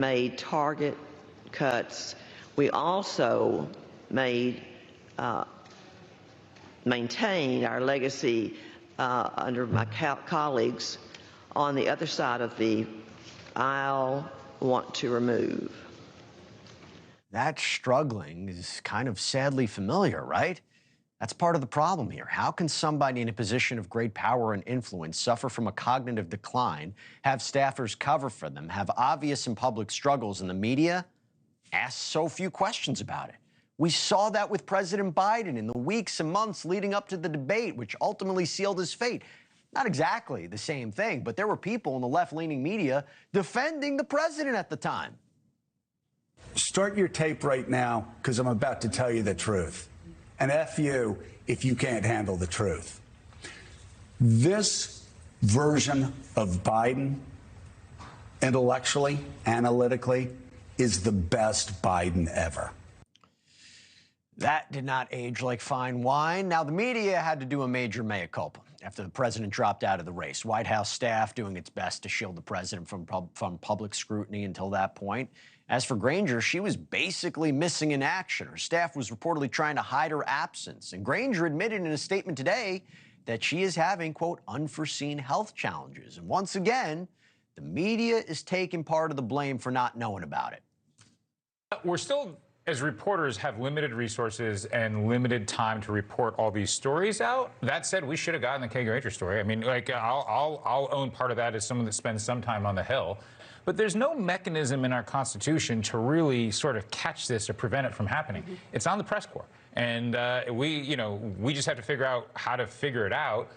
made target cuts. We also maintained our legacy under my colleagues on the other side of the aisle want to remove. That struggling is kind of sadly familiar, right? That's part of the problem here. How can somebody in a position of great power and influence suffer from a cognitive decline, have staffers cover for them, have obvious and public struggles, and the media asks so few questions about it? We saw that with President Biden in the weeks and months leading up to the debate, which ultimately sealed his fate. Not exactly the same thing, but there were people in the left-leaning media defending the president at the time. Start your tape right now, because I'm about to tell you the truth. And F you if you can't handle the truth. This version of Biden, intellectually, analytically, is the best Biden ever. That did not age like fine wine. Now, the media had to do a major mea culpa after the president dropped out of the race. White House staff doing its best to shield the president from public scrutiny until that point. As for Granger, she was basically missing in action. Her staff was reportedly trying to hide her absence. And Granger admitted in a statement today that she is having, quote, unforeseen health challenges. And once again, the media is taking part of the blame for not knowing about it. We're still, as reporters, have limited resources and limited time to report all these stories out. That said, we should have gotten the Kay Granger story. I mean, like, I'll own part of that as someone that spends some time on the Hill. But there's no mechanism in our Constitution to really sort of catch this or prevent it from happening. Mm-hmm. It's on the press corps. And we just have to figure out how to figure it out.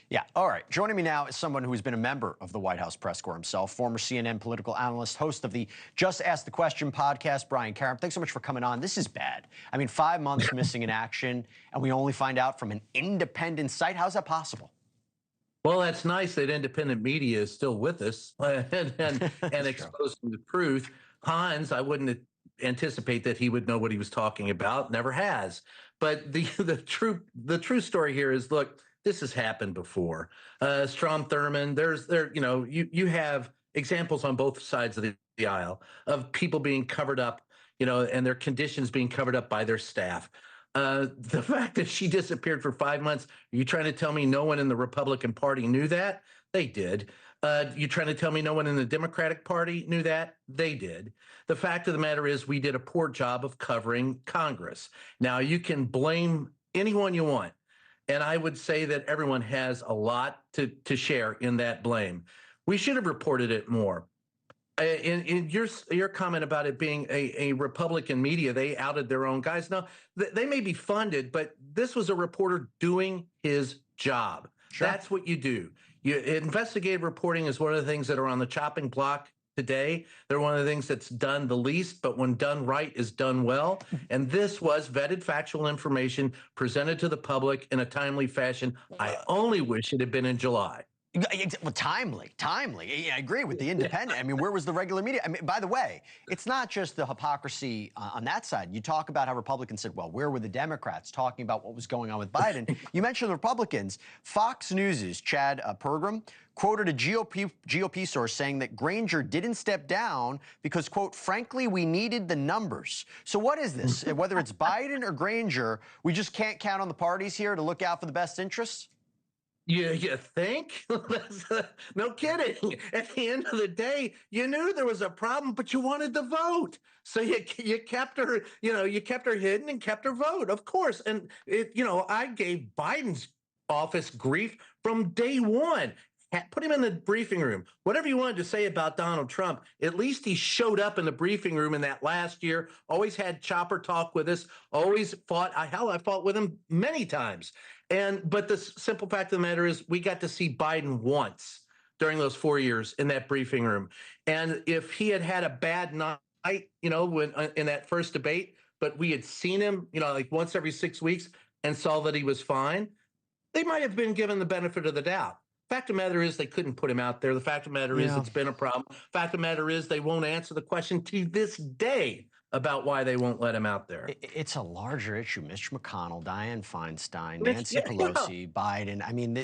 Yeah, all right. Joining me now is someone who has been a member of the White House press corps himself, former CNN political analyst, host of the Just Ask the Question podcast, Brian Karem. Thanks so much for coming on. This is bad. I mean, 5 months missing in action, and we only find out from an independent site. How's that possible? Well, that's nice that independent media is still with us and exposing the truth. Hines, I wouldn't anticipate that he would know what he was talking about. Never has. But the true story here is, look, this has happened before. Strom Thurmond, you have examples on both sides of the aisle of people being covered up, and their conditions being covered up by their staff. The fact that she disappeared for 5 months, are you trying to tell me no one in the Republican Party knew that? They did. You trying to tell me no one in the Democratic Party knew that? They did. The fact of the matter is we did a poor job of covering Congress. Now, you can blame anyone you want, and I would say that everyone has a lot to share in that blame. We should have reported it more. In your comment about it being a Republican media, they outed their own guys. Now, they may be funded, but this was a reporter doing his job. Sure. That's what you do. Investigative reporting is one of the things that are on the chopping block today. They're one of the things that's done the least, but when done right is done well. And this was vetted factual information presented to the public in a timely fashion. I only wish it had been in July. Well, timely. Yeah, I agree with the independent. I mean, where was the regular media? I mean, by the way, it's not just the hypocrisy on that side. You talk about how Republicans said, well, where were the Democrats talking about what was going on with Biden? You mentioned the Republicans. Fox News' Chad Pergram quoted a GOP source saying that Granger didn't step down because, quote, frankly, we needed the numbers. So what is this? Whether it's Biden or Granger, we just can't count on the parties here to look out for the best interests? You think? No kidding. At the end of the day, you knew there was a problem, but you wanted the vote. So you kept her, you kept her hidden and kept her vote, of course. And I gave Biden's office grief from day one. Put him in the briefing room. Whatever you wanted to say about Donald Trump, at least he showed up in the briefing room in that last year, always had chopper talk with us, always fought. I fought with him many times. But the simple fact of the matter is we got to see Biden once during those 4 years in that briefing room. And if he had had a bad night, when in that first debate, but we had seen him, like once every 6 weeks and saw that he was fine, they might have been given the benefit of the doubt. Fact of the matter is they couldn't put him out there. The fact of the matter is it's been a problem. Fact of the matter is they won't answer the question to this day. about why they won't let him out there. It's a larger issue. Mitch McConnell, Dianne Feinstein, Mitch- Nancy yeah. Pelosi, Biden. I mean,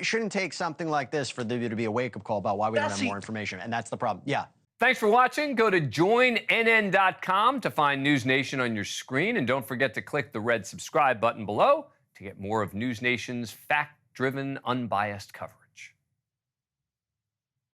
shouldn't take something like this for there to be a wake-up call about why we don't have more information. And that's the problem. Yeah. Thanks for watching. Go to joinnn.com to find NewsNation on your screen. And don't forget to click the red subscribe button below to get more of NewsNation's fact-driven, unbiased coverage.